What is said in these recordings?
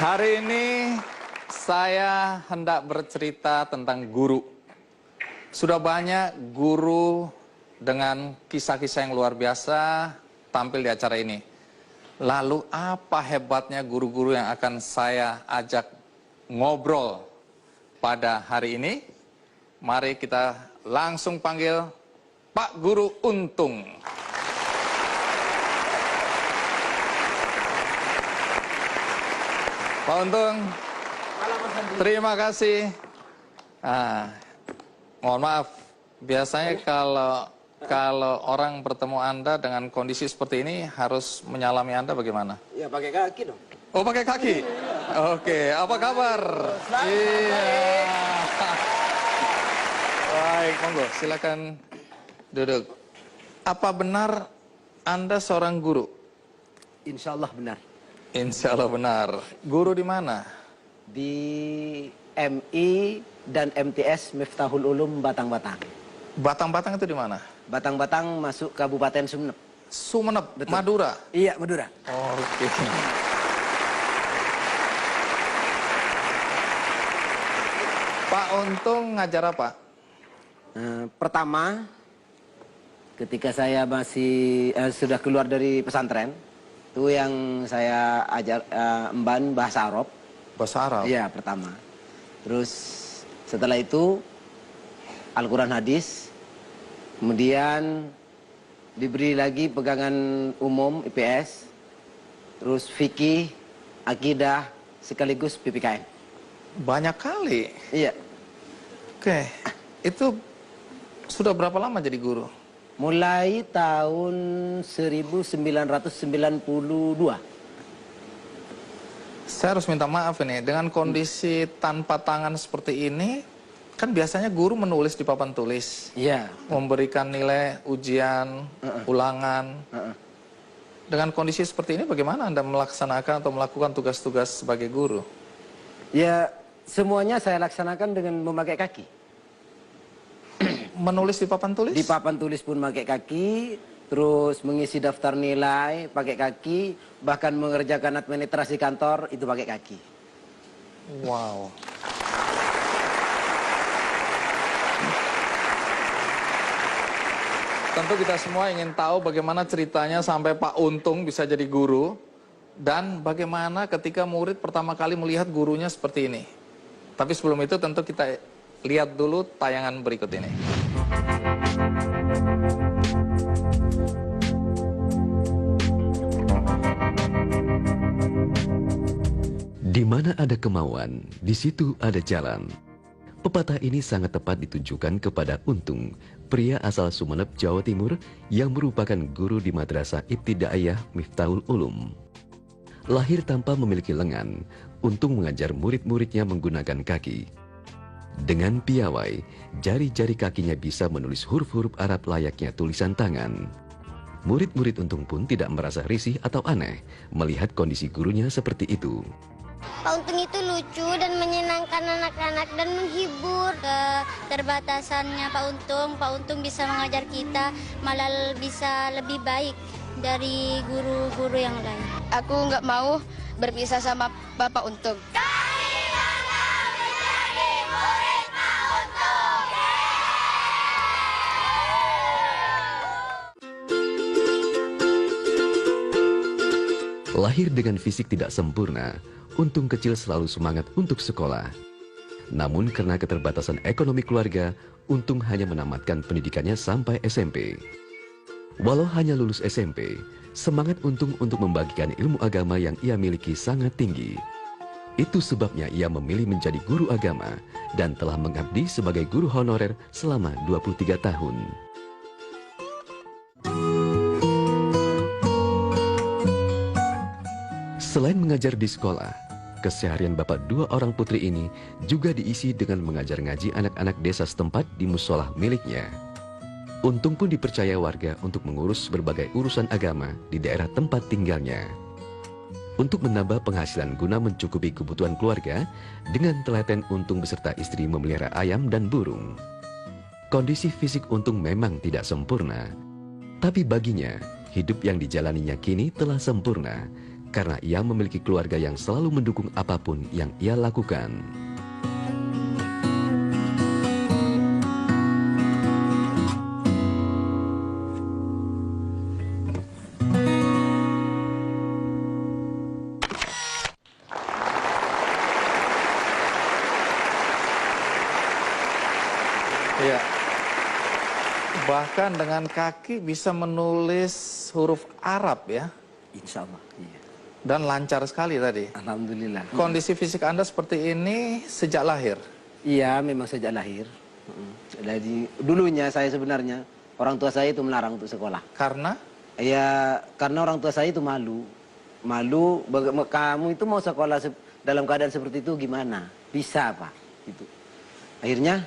Hari ini saya hendak bercerita tentang guru. Sudah banyak guru dengan kisah-kisah yang luar biasa tampil di acara ini. Lalu apa hebatnya guru-guru yang akan saya ajak ngobrol pada hari ini? Mari kita langsung panggil Pak Guru Untung. Pak Untung, terima kasih. Mohon maaf, biasanya kalau orang bertemu Anda dengan kondisi seperti ini harus menyalami Anda bagaimana? Ya pakai kaki dong. Oh, pakai kaki? Oke, apa kabar? Iya. Baik, monggo, silakan duduk. Apa benar Anda seorang guru? Insya Allah benar. Insya Allah benar. Guru di mana? Di MI dan MTS Miftahul Ulum Batang-Batang. Batang-Batang itu di mana? Batang-Batang masuk Kabupaten Sumeneb. Sumeneb, Betul. Madura? Iya, Madura. Oke. Pak Untung ngajar apa? Pertama, ketika saya masih sudah keluar dari pesantren, itu yang saya ajar emban bahasa Arab. Bahasa Arab? Iya, pertama. Terus setelah itu Al-Quran Hadis. Kemudian diberi lagi pegangan umum IPS. Terus fikih, akidah, sekaligus PPKN. Banyak kali. Iya. Oke. Itu sudah berapa lama jadi guru? Mulai tahun 1992. Saya harus minta maaf ini, dengan kondisi tanpa tangan seperti ini, kan biasanya guru menulis di papan tulis. Iya. Memberikan nilai ujian, ulangan. Dengan kondisi seperti ini bagaimana Anda melaksanakan atau melakukan tugas-tugas sebagai guru? Ya, semuanya saya laksanakan dengan memakai kaki. Menulis di papan tulis? Di papan tulis pun pakai kaki, terus mengisi daftar nilai pakai kaki, bahkan mengerjakan administrasi kantor itu pakai kaki. Wow. Tentu kita semua ingin tahu bagaimana ceritanya sampai Pak Untung bisa jadi guru, dan bagaimana ketika murid pertama kali melihat gurunya seperti ini. Tapi sebelum itu tentu kita lihat dulu tayangan berikut ini. Di mana ada kemauan, di situ ada jalan. Pepatah ini sangat tepat ditujukan kepada Untung, pria asal Sumeneb, Jawa Timur yang merupakan guru di Madrasah Ibtidaiyah Miftahul Ulum. Lahir tanpa memiliki lengan, Untung mengajar murid-muridnya menggunakan kaki. Dengan piawai, jari-jari kakinya bisa menulis huruf-huruf Arab layaknya tulisan tangan. Murid-murid Untung pun tidak merasa risih atau aneh melihat kondisi gurunya seperti itu. Pak Untung itu lucu dan menyenangkan anak-anak dan menghibur. Keterbatasannya Pak Untung bisa mengajar kita malah bisa lebih baik dari guru-guru yang lain. Aku nggak mau berpisah sama Bapak Untung. Lahir dengan fisik tidak sempurna, Untung kecil selalu semangat untuk sekolah. Namun karena keterbatasan ekonomi keluarga, Untung hanya menamatkan pendidikannya sampai SMP. Walau hanya lulus SMP, semangat Untung untuk membagikan ilmu agama yang ia miliki sangat tinggi. Itu sebabnya ia memilih menjadi guru agama dan telah mengabdi sebagai guru honorer selama 23 tahun. Selain mengajar di sekolah, keseharian bapak dua orang putri ini juga diisi dengan mengajar ngaji anak-anak desa setempat di musolah miliknya. Untung pun dipercaya warga untuk mengurus berbagai urusan agama di daerah tempat tinggalnya. Untuk menambah penghasilan guna mencukupi kebutuhan keluarga, dengan telaten Untung beserta istri memelihara ayam dan burung. Kondisi fisik Untung memang tidak sempurna, tapi baginya hidup yang dijalaninya kini telah sempurna karena ia memiliki keluarga yang selalu mendukung apapun yang ia lakukan. Iya. Bahkan dengan kaki bisa menulis huruf Arab ya. Insya Allah. Iya. Dan lancar sekali tadi. Alhamdulillah. Kondisi fisik Anda seperti ini sejak lahir? Iya, memang sejak lahir. Jadi dulunya saya sebenarnya orang tua saya itu melarang untuk sekolah. Karena? Ya karena orang tua saya itu malu. Malu, kamu itu mau sekolah dalam keadaan seperti itu gimana? Bisa apa? Gitu. Akhirnya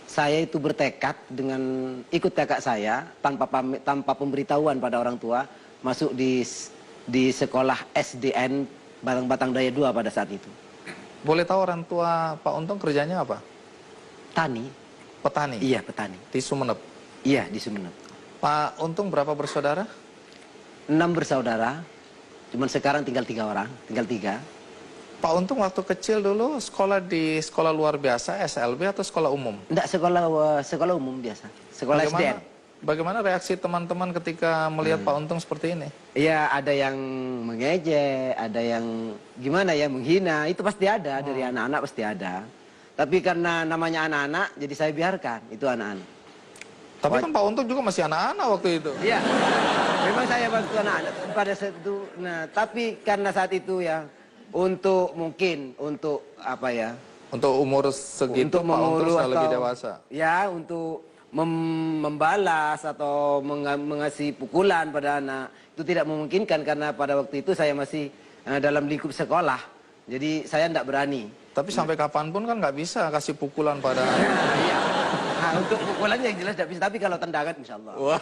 saya itu bertekad dengan ikut kakak saya tanpa pemberitahuan pada orang tua masuk di sekolah SDN Batang Daya 2 pada saat itu. Boleh tahu orang tua Pak Untung kerjanya apa? Tani. Petani? Iya, petani. Di Sumeneb? Iya, di Sumeneb. Pak Untung berapa bersaudara? 6 bersaudara, cuman sekarang tinggal 3 orang, tinggal 3. Pak Untung waktu kecil dulu sekolah di sekolah luar biasa, SLB atau sekolah umum? Enggak, sekolah umum biasa, sekolah SDN. Bagaimana reaksi teman-teman ketika melihat Pak Untung seperti ini? Iya, ada yang mengejek, ada yang gimana ya, menghina, itu pasti ada, dari anak-anak pasti ada. Tapi karena namanya anak-anak, jadi saya biarkan, itu anak-anak. Tapi kan Pak Untung juga masih anak-anak waktu itu. Iya, memang saya bantu anak-anak pada saat itu. Nah, tapi karena saat itu ya, untuk apa ya? Untuk umur segitu untuk Pak Untung sudah lebih atau- dewasa. Ya, untuk membalas atau mengasih pukulan pada anak itu tidak memungkinkan karena pada waktu itu saya masih dalam lingkup sekolah. Jadi saya tidak berani. Tapi sampai kapanpun kan nggak bisa kasih pukulan pada Iya. Nah, untuk pukulannya yang jelas tidak bisa. Tapi kalau tendangan, insya Allah. Wah.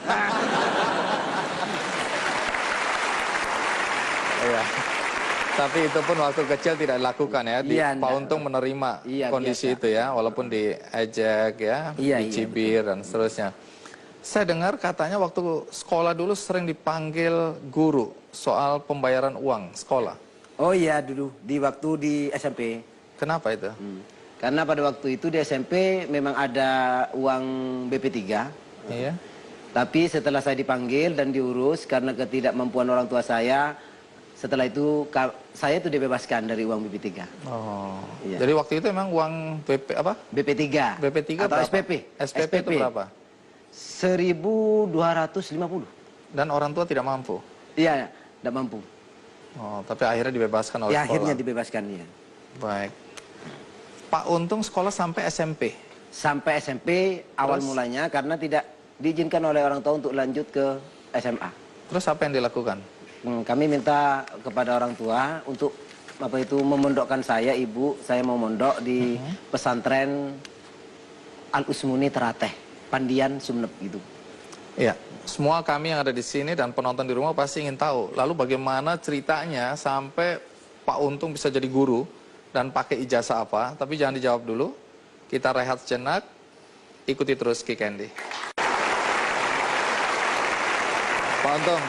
Iya. Tapi itu pun waktu kecil tidak dilakukan ya. Iya, Pak Untung menerima Iya, kondisi biasa. itu ya, walaupun diejek ya, Iya, dicibir dan seterusnya. Saya dengar katanya waktu sekolah dulu sering dipanggil guru soal pembayaran uang sekolah. Oh iya, dulu di waktu di SMP. Kenapa itu? Karena pada waktu itu di SMP memang ada uang BP3. Iya. Tapi setelah saya dipanggil dan diurus karena ketidakmampuan orang tua saya, setelah itu saya itu dibebaskan dari uang BP3. Oh. Iya. Jadi waktu itu memang uang BP apa? BP3. BP3 atau berapa? SPP. SPP itu berapa? 1.250. Dan orang tua tidak mampu. Iya, tidak mampu. Oh, tapi akhirnya dibebaskan oleh Ya, sekolah. akhirnya dibebaskan ya. Baik. Pak Untung sekolah sampai SMP. Sampai SMP awal Terus? mulanya karena tidak diizinkan oleh orang tua untuk lanjut ke SMA. Terus apa yang dilakukan? Kami minta kepada orang tua untuk memondokkan saya, ibu, saya mau mondok di pesantren Al Usmuni Terateh, Pandian, Sumeneb gitu. Iya, semua kami yang ada di sini dan penonton di rumah pasti ingin tahu. Lalu bagaimana ceritanya sampai Pak Untung bisa jadi guru dan pakai ijazah apa? Tapi jangan dijawab dulu. Kita rehat sejenak. Ikuti terus Ki Candy. Pak Untung,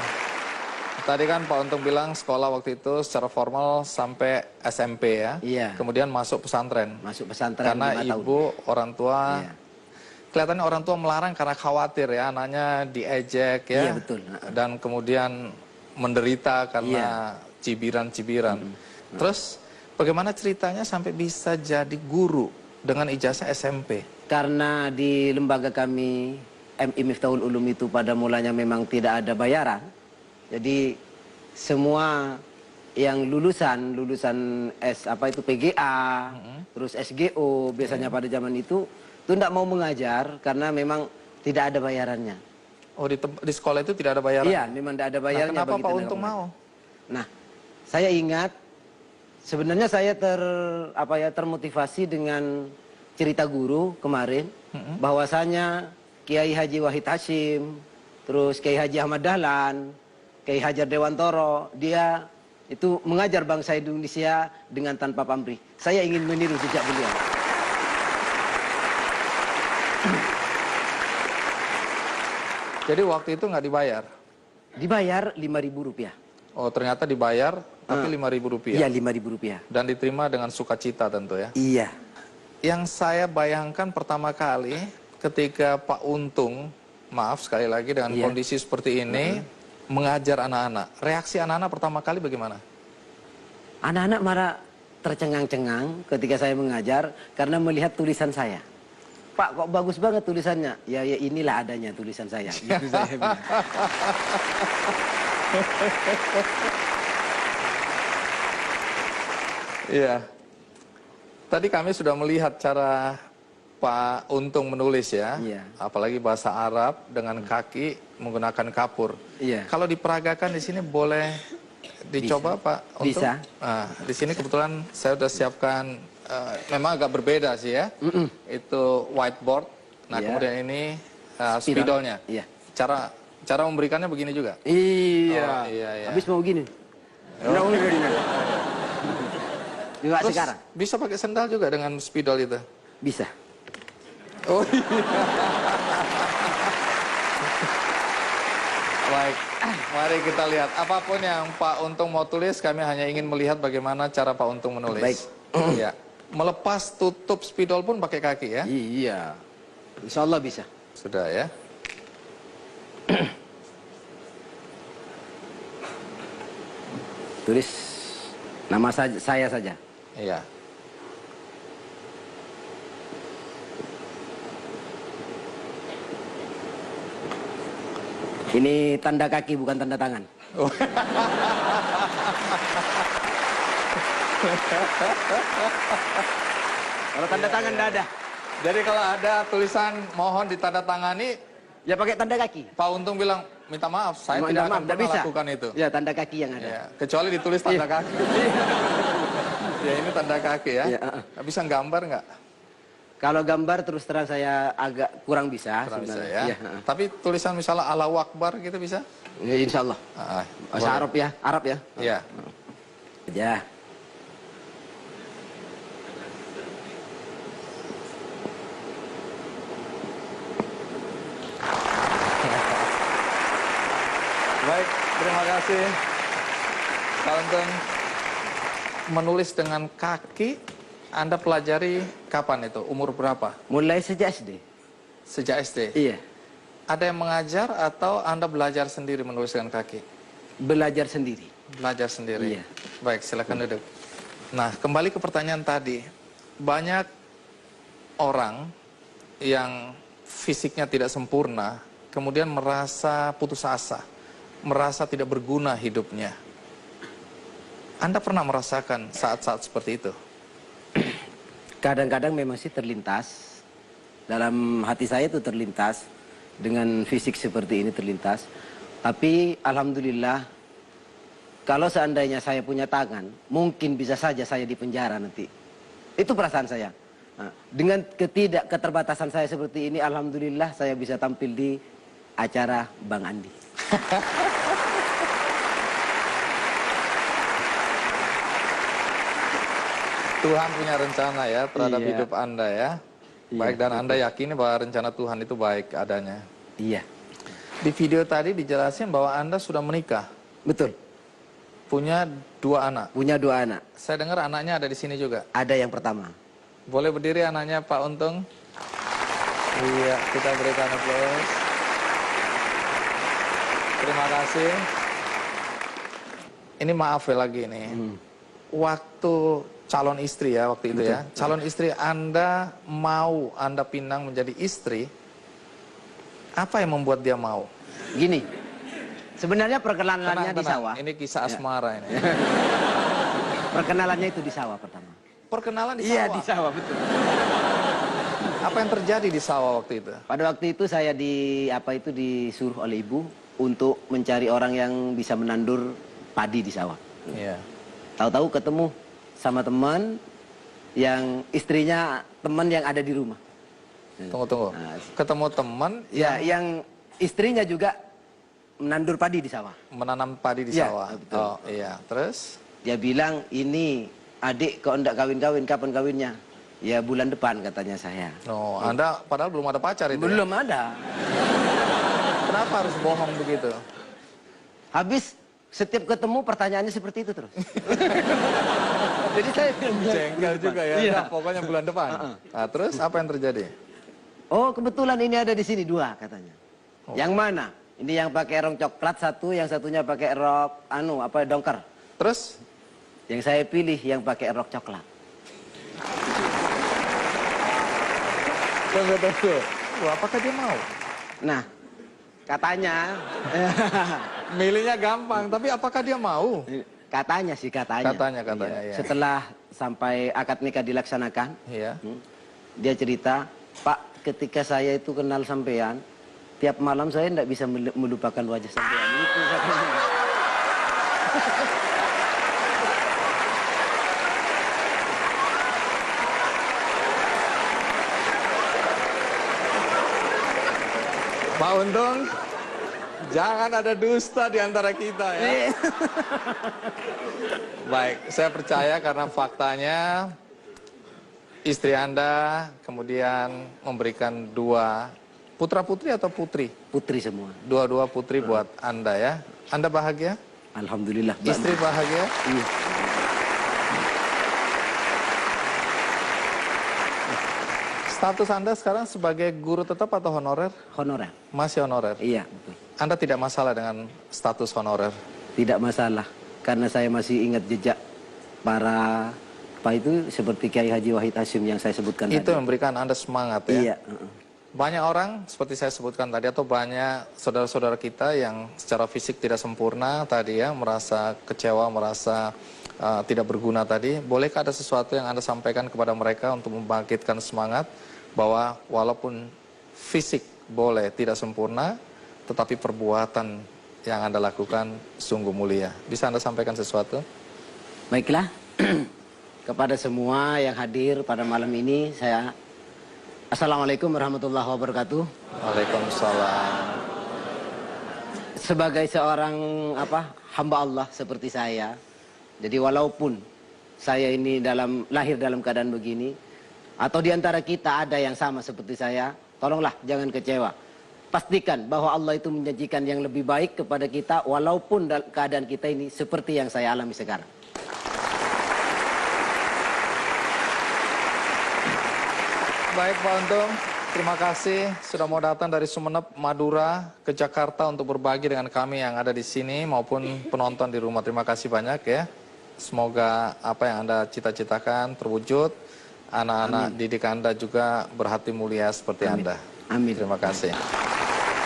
tadi kan Pak Untung bilang sekolah waktu itu secara formal sampai SMP ya. Iya. Kemudian masuk pesantren. Masuk pesantren Karena 5 tahun. ibu, orang tua, Iya. kelihatannya orang tua melarang karena khawatir ya anaknya diejek ya. Iya, betul. Dan kemudian menderita karena cibiran-cibiran. Terus bagaimana ceritanya sampai bisa jadi guru dengan ijazah SMP? Karena di lembaga kami MI Miftahul Ulum itu pada mulanya memang tidak ada bayaran. Jadi semua yang lulusan PGA, terus SGO biasanya pada zaman itu tidak mau mengajar karena memang tidak ada bayarannya. Oh, di sekolah itu tidak ada bayaran? Iya, memang tidak ada Nah, bayarnya. kenapa bagi Pak tenaga Untung pengajar. mau? Nah, saya ingat sebenarnya saya termotivasi dengan cerita guru kemarin bahwasanya Kiai Haji Wahid Hashim, terus Kiai Haji Ahmad Dahlan, Kiai Hajar Dewantoro, dia itu mengajar bangsa Indonesia dengan tanpa pamrih. Saya ingin meniru jejak beliau. Jadi waktu itu nggak dibayar? Dibayar Rp5.000. Oh, ternyata dibayar tapi Rp5.000. Iya, Rp5.000. Dan diterima dengan sukacita tentu ya. Iya. Yang saya bayangkan pertama kali ketika Pak Untung, maaf sekali lagi dengan kondisi seperti ini, mengajar anak-anak. Reaksi anak-anak pertama kali bagaimana? Anak-anak marah tercengang-cengang ketika saya mengajar karena melihat tulisan saya. Pak, kok bagus banget tulisannya? Ya, ya inilah adanya tulisan saya. Gitu saya bilang. Iya. Tadi kami sudah melihat cara Pak Untung menulis ya. Iya. Apalagi bahasa Arab dengan kaki menggunakan kapur. Iya. Kalau diperagakan di sini boleh dicoba Pak Untung? Bisa. Nah, di sini kebetulan saya sudah siapkan, memang agak berbeda sih ya. Itu whiteboard. Nah, Iya. kemudian ini spidolnya. Iya. Cara memberikannya begini juga. Iya. Oh, iya, iya. Habis mau gini. Juga Terus sekarang. bisa pakai sendal juga dengan spidol itu. Bisa. Oh iya. Baik, mari kita lihat. Apapun yang Pak Untung mau tulis, kami hanya ingin melihat bagaimana cara Pak Untung menulis. Baik. Ya. Melepas tutup spidol pun pakai kaki ya? Iya. Insya Allah bisa. Sudah ya. Tulis nama saya saja. Iya. Ini tanda kaki bukan tanda tangan. Kalau tanda tangan tidak ada. Jadi kalau ada tulisan mohon ditandatangani, Ya pakai tanda kaki. Pak Untung bilang, minta maaf, saya Mohon tidak maaf, akan tidak pernah bisa. lakukan itu. Ya tanda kaki yang ada. Ya, kecuali ditulis tanda kaki. Ya ini tanda kaki ya. Iya, Bisa gambar nggak? Kalau gambar terus terang saya agak kurang bisa. Kurang bisa sebenarnya. ya. Iya, Tapi tulisan misalnya Allahu Akbar gitu bisa? Ya, insya Allah. Bahasa boleh. Arab ya, Arab ya. Iya. Ya. Baik, terima kasih. Pak Untung, menulis dengan kaki, Anda pelajari kapan itu? Umur berapa? Mulai sejak SD. Sejak SD? Iya. Ada yang mengajar atau Anda belajar sendiri menulis dengan kaki? Belajar sendiri. Belajar sendiri? Iya. Baik, silakan duduk. Nah, kembali ke pertanyaan tadi. Banyak orang yang fisiknya tidak sempurna, kemudian merasa putus asa, merasa tidak berguna hidupnya. Anda pernah merasakan saat-saat seperti itu? Kadang-kadang memang sih terlintas. Dalam hati saya itu terlintas. Dengan fisik seperti ini terlintas. Tapi Alhamdulillah, kalau seandainya saya punya tangan, mungkin bisa saja saya di penjara nanti. Itu perasaan saya. Nah, dengan keterbatasan saya seperti ini, Alhamdulillah saya bisa tampil di acara Bang Andi. Tuhan punya rencana ya terhadap Iya. hidup Anda ya. Iya, Baik, dan Anda yakini bahwa rencana Tuhan itu baik adanya. Iya, Di video tadi dijelasin bahwa Anda sudah menikah, betul. punya 2 anak. Punya 2 anak. Saya dengar anaknya ada di sini juga. Ada yang pertama. Boleh berdiri anaknya Pak Untung? Iya, kita berikan aplaus. Terima kasih. Ini maaf ya lagi nih. Waktu calon istri ya waktu itu ya. Calon istri Anda mau Anda pinang menjadi istri. Apa yang membuat dia mau? Gini, sebenarnya perkenalannya di sawah. Ini kisah asmara ini. Perkenalannya itu di sawah pertama. Perkenalan di sawah. Iya, di sawah, betul. Apa yang terjadi di sawah waktu itu? Pada waktu itu saya disuruh oleh ibu untuk mencari orang yang bisa menandur padi di sawah. Iya. Tahu-tahu ketemu sama teman yang istrinya teman yang ada di rumah. Tunggu. Nah, Ketemu teman ya, yang istrinya juga menandur padi di sawah. menanam padi di Iya, sawah. betul. Oh iya, terus? Dia bilang, ini adik kok enggak kawin-kawin, kapan kawinnya? Ya bulan depan katanya saya. Oh, Anda padahal belum ada pacar itu. Belum Ya? ada. Kenapa harus bohong begitu? Habis setiap ketemu pertanyaannya seperti itu terus. Jadi saya Jengkel juga ya. Iya. Nah, pokoknya bulan depan. Nah, terus apa yang terjadi? Oh, kebetulan ini ada di sini 2 katanya. Yang mana? Ini yang pakai rok coklat satu, yang satunya pakai rok dongker. Terus? Yang saya pilih yang pakai rok coklat. Tunggu. Wah, apakah dia mau? Nah, katanya Milihnya gampang, tapi apakah dia mau? katanya sih katanya. Katanya, Iya. ya. Setelah sampai akad nikah dilaksanakan, Iya. dia cerita, "Pak, ketika saya itu kenal sampean, tiap malam saya tidak bisa melupakan wajah sampean." Itu katanya. Pak Untung, jangan ada dusta di antara kita ya. Baik, saya percaya karena faktanya istri Anda kemudian memberikan 2 putra-putri atau putri? Putri semua. 2 putri buat Anda ya. Anda bahagia? Alhamdulillah. Istri bahagia? Iya. Status Anda sekarang sebagai guru tetap atau honorer? Honorer. Masih honorer. Iya, betul. Anda tidak masalah dengan status honorer? Tidak masalah, karena saya masih ingat jejak para itu seperti Kiai Haji Wahid Hasyim yang saya sebutkan Itu tadi. memberikan Anda semangat ya? Iya. Banyak orang seperti saya sebutkan tadi atau banyak saudara-saudara kita yang secara fisik tidak sempurna tadi ya, merasa kecewa, merasa tidak berguna tadi. Bolehkah ada sesuatu yang Anda sampaikan kepada mereka untuk membangkitkan semangat bahwa walaupun fisik boleh tidak sempurna, tetapi perbuatan yang Anda lakukan sungguh mulia. Bisa Anda sampaikan sesuatu? Baiklah, kepada semua yang hadir pada malam ini, saya Assalamualaikum warahmatullahi wabarakatuh. Waalaikumsalam. Sebagai seorang hamba Allah seperti saya, jadi walaupun saya ini lahir dalam keadaan begini, atau di antara kita ada yang sama seperti saya, tolonglah jangan kecewa. Pastikan bahwa Allah itu menjanjikan yang lebih baik kepada kita walaupun keadaan kita ini seperti yang saya alami sekarang. Baik Pak Untung, terima kasih sudah mau datang dari Sumeneb, Madura ke Jakarta untuk berbagi dengan kami yang ada di sini maupun penonton di rumah. Terima kasih banyak ya. Semoga apa yang Anda cita-citakan terwujud. Anak-anak didik Anda juga berhati mulia seperti Anda. Amin. Terima kasih.